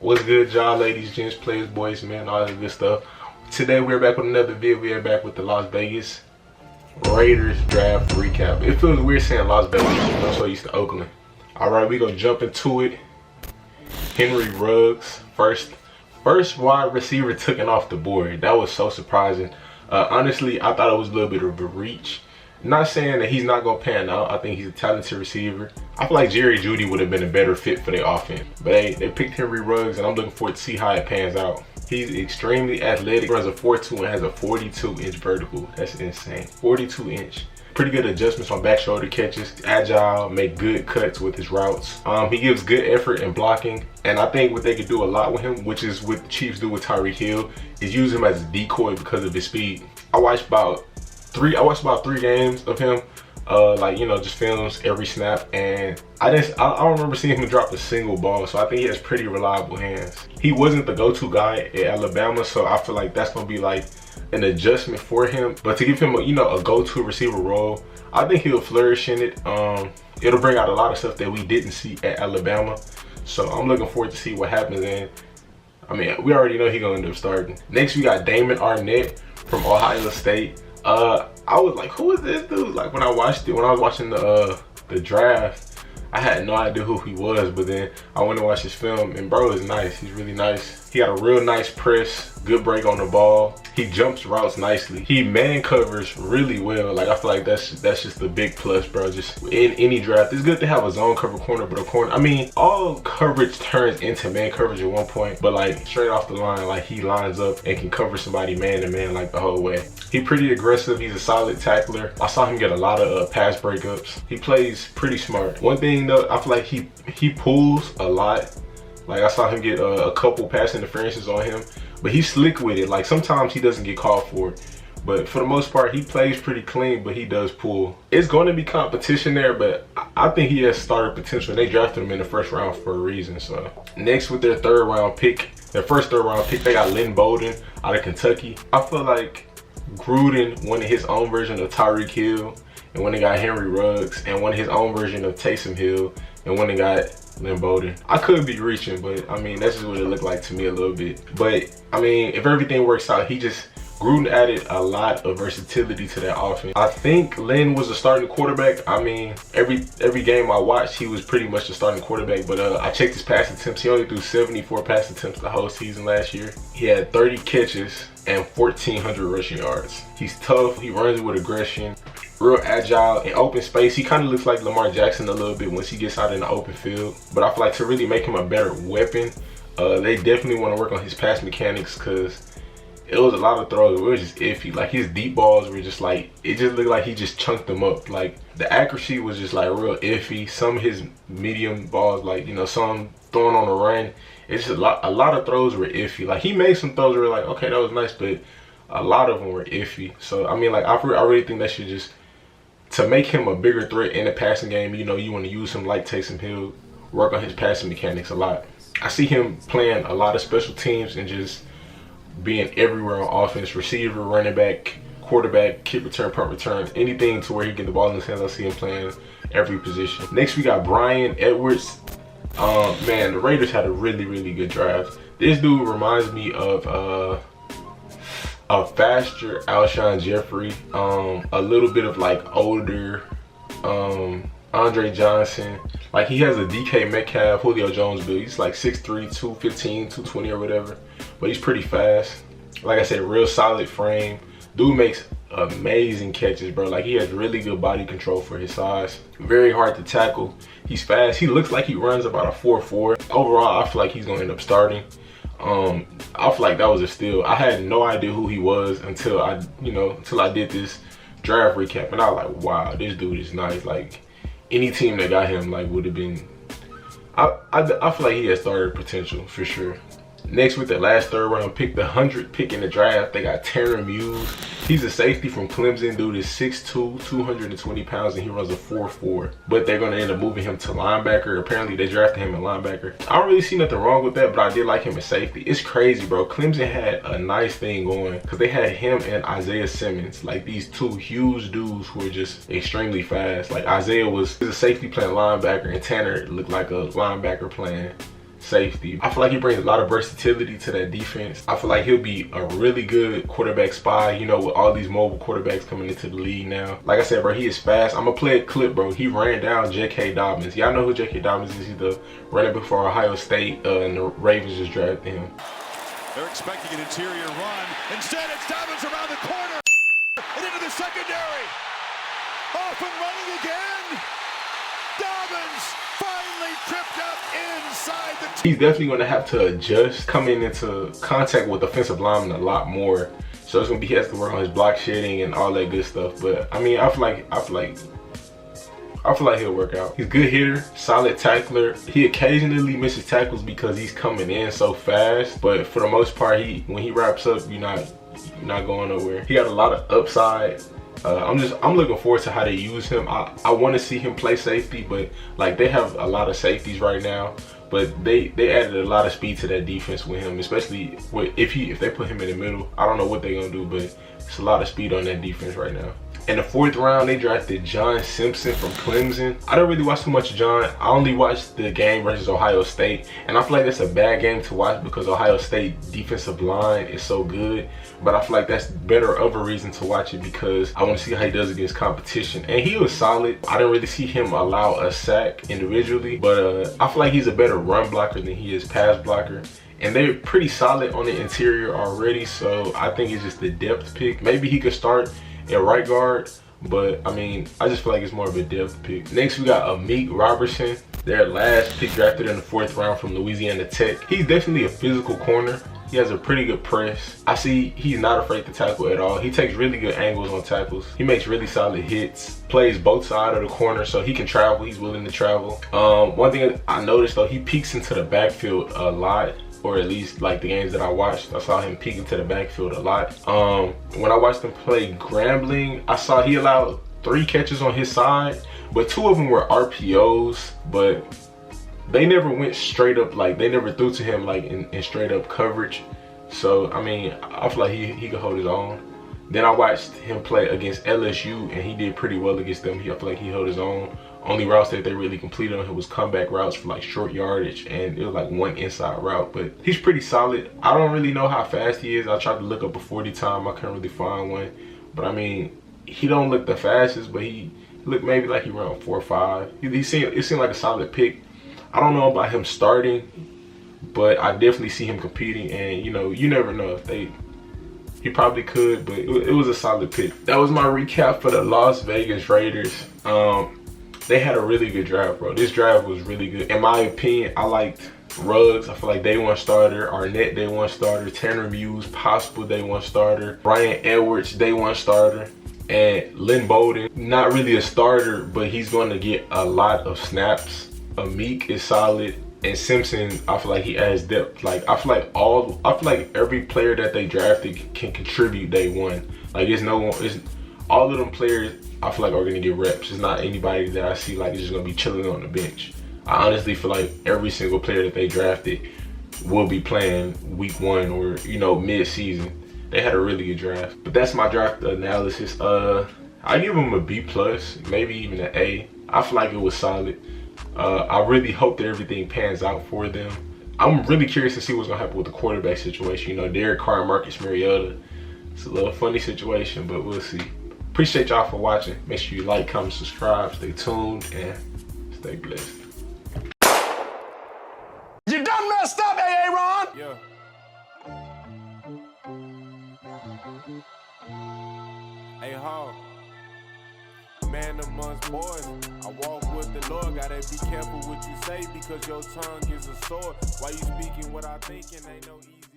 What's good, y'all, ladies, gents, players, boys, man, all that good stuff. Today we're back with another video. We are back with the Las Vegas Raiders draft recap. It feels weird saying Las Vegas, I'm so used to Oakland. Alright, we gonna jump into it. Henry Ruggs, first wide receiver taken off the board. That was so surprising. Honestly, I thought it was a little bit of a reach. Not saying that he's not gonna pan out. I think he's a talented receiver. I feel like Jerry Jeudy would have been a better fit for their offense. But they picked Henry Ruggs, and I'm looking forward to see how it pans out. He's extremely athletic, runs a 4.2 and has a 42-inch vertical. That's insane. 42-inch. Pretty good adjustments on back shoulder catches. Agile, make good cuts with his routes. He gives good effort in blocking. And I think what they could do a lot with him, which is what the Chiefs do with Tyreek Hill, is use him as a decoy because of his speed. I watched about 3 games of him. Just films every snap, and I don't remember seeing him drop a single ball, so I think he has pretty reliable hands. He wasn't the go-to guy at Alabama, so I feel like that's gonna be like an adjustment for him. But to give him a go-to receiver role, I think he'll flourish in it. It'll bring out a lot of stuff that we didn't see at Alabama, so I'm looking forward to see what happens. And I mean, we already know he's gonna end up starting. Next, we got Damon Arnette from Ohio State. I was like, who is this dude? Like when I was watching the draft, I had no idea who he was, but then I went and watched his film, and bro is nice. He's really nice. He got a real nice press, good break on the ball. He jumps routes nicely. He man covers really well. Like I feel like that's just a big plus, bro. Just in any draft, it's good to have a zone cover corner, but a corner, I mean, all coverage turns into man coverage at one point, but like straight off the line, like he lines up and can cover somebody man to man like the whole way. He's pretty aggressive. He's a solid tackler. I saw him get a lot of pass breakups. He plays pretty smart. One thing though, I feel like he pulls a lot. Like I saw him get a couple pass interferences on him, but he's slick with it. Like sometimes he doesn't get called for it, but for the most part he plays pretty clean, but he does pull. It's going to be competition there, but I think he has starter potential. They drafted him in the first round for a reason. So next, with their first third round pick, they got Lynn Bowden out of Kentucky. I feel like Gruden wanted his own version of Tyreek Hill, and when they got Henry Ruggs, and wanted his own version of Taysom Hill, and when they got Lynn Bowden. I could be reaching, but I mean, that's just what it looked like to me a little bit. But I mean, if everything works out, Gruden added a lot of versatility to that offense. I think Lynn was a starting quarterback. I mean, every game I watched, he was pretty much the starting quarterback, but I checked his pass attempts. He only threw 74 pass attempts the whole season last year. He had 30 catches and 1,400 rushing yards. He's tough, he runs with aggression, real agile in open space. He kind of looks like Lamar Jackson a little bit once he gets out in the open field. But I feel like to really make him a better weapon, they definitely want to work on his pass mechanics, because it was a lot of throws where it was just iffy. Like his deep balls were just like, it just looked like he just chunked them up. Like the accuracy was just like real iffy. Some of his medium balls, like, some throwing on the run, it's just a lot of throws were iffy. Like he made some throws where like, okay, that was nice, but a lot of them were iffy. So I mean, like I really think that should just, to make him a bigger threat in the passing game, you want to use him like Taysom Hill, work on his passing mechanics a lot. I see him playing a lot of special teams and just being everywhere on offense, receiver, running back, quarterback, kick return, punt return, anything to where he get the ball in his hands. I see him playing every position. Next, we got Bryan Edwards. Man, the Raiders had a really good draft. This dude reminds me of a faster Alshon Jeffrey, a little bit of like older Andre Johnson. Like he has a DK Metcalf, Julio Jones build. He's like 6'3", 215, 220 or whatever, but he's pretty fast. Like I said, real solid frame. Dude makes amazing catches, bro. Like he has really good body control for his size. Very hard to tackle. He's fast. He looks like he runs about a 4.4. Overall, I feel like he's gonna end up starting. I feel like that was a steal. I had no idea who he was until I did this draft recap, and I was like, wow, this dude is nice. Like any team that got him like would have been, I feel like he has starter potential for sure. Next, with the last third round pick, the 100th pick in the draft, they got Muse. He's a safety from Clemson. Dude is 6'2", 220 pounds, and he runs a 4.4. But they're going to end up moving him to linebacker. Apparently, they drafted him at linebacker. I don't really see nothing wrong with that, but I did like him at safety. It's crazy, bro. Clemson had a nice thing going because they had him and Isaiah Simmons, like these two huge dudes who are just extremely fast. Like Isaiah was a safety playing linebacker, and Tanner looked like a linebacker playing safety. I feel like he brings a lot of versatility to that defense. I feel like he'll be a really good quarterback spy, you know, with all these mobile quarterbacks coming into the league now. Like I said, bro, he is fast. I'm gonna play a clip, bro. He ran down J.K. Dobbins. Y'all know who J.K. Dobbins is. He's the running back for Ohio State, and the Ravens just drafted him. They're expecting an interior run. Instead, it's Dobbins around the corner and into the secondary. Off and running again. Dobbins finally tripped up inside the He's definitely going to have to adjust coming into contact with offensive linemen a lot more. So it's going to be, he has to work on his block shedding and all that good stuff. But I mean, I feel like he'll work out. He's a good hitter, solid tackler. He occasionally misses tackles because he's coming in so fast. But for the most part, when he wraps up, you're not going nowhere. He got a lot of upside. I'm looking forward to how they use him. I want to see him play safety, but like they have a lot of safeties right now. But they added a lot of speed to that defense with him, especially if they put him in the middle. I don't know what they're gonna do, but it's a lot of speed on that defense right now. In the 4th round, they drafted John Simpson from Clemson. I don't really watch too much of John. I only watched the game versus Ohio State. And I feel like that's a bad game to watch because Ohio State defensive line is so good. But I feel like that's better of a reason to watch it because I want to see how he does against competition. And he was solid. I didn't really see him allow a sack individually. But I feel like he's a better run blocker than he is pass blocker. And they're pretty solid on the interior already. So I think it's just the depth pick. Maybe he could start at right guard, but I mean, I just feel like it's more of a depth pick. Next, we got Meeteis Roberson, their last pick drafted in the 4th round from Louisiana Tech. He's definitely a physical corner. He has a pretty good press. I see he's not afraid to tackle at all. He takes really good angles on tackles. He makes really solid hits, plays both sides of the corner, so he can travel. He's willing to travel. One thing I noticed though, he peeks into the backfield a lot. Or at least like the games that I watched, I saw him peek into the backfield a lot. When I watched him play Grambling, I saw he allowed 3 catches on his side, but 2 of them were RPOs, but they never went straight up, like they never threw to him like in straight up coverage. So I mean, I feel like he could hold his own. Then I watched him play against LSU and he did pretty well against them. I feel like he held his own. Only routes that they really completed on him was comeback routes for like short yardage, and it was like 1 inside route, but he's pretty solid. I don't really know how fast he is. I tried to look up a 40 time. I couldn't really find one, but I mean, he don't look the fastest, but he looked maybe like he ran 4.5. It seemed like a solid pick. I don't know about him starting, but I definitely see him competing, and you know, you never know if he probably could, but it was a solid pick. That was my recap for the Las Vegas Raiders. They had a really good draft, bro. This draft was really good. In my opinion, I liked Ruggs. I feel like day 1 starter. Arnette, day 1 starter. Tanner Muse, possible day 1 starter. Bryan Edwards, day 1 starter. And Lynn Bowden, not really a starter, but he's going to get a lot of snaps. Meek is solid. And Simpson, I feel like he adds depth. Like I feel like every player that they drafted can contribute day 1. Like it's all of them players I feel like are gonna get reps. It's not anybody that I see like is just gonna be chilling on the bench. I honestly feel like every single player that they drafted will be playing week 1 or mid-season. They had a really good draft. But that's my draft analysis. I give them a B+, maybe even an A. I feel like it was solid. I really hope that everything pans out for them. I'm really curious to see what's gonna happen with the quarterback situation. Derek Carr and Marcus Mariota. It's a little funny situation, but we'll see. Appreciate y'all for watching. Make sure you like, comment, subscribe, stay tuned, and stay blessed. You done messed up, Aaron! Yeah. Hey, Hog. Man amongst boys. I walk with the Lord. Gotta be careful what you say because your tongue is a sword. Why you speaking what I think and ain't no easy.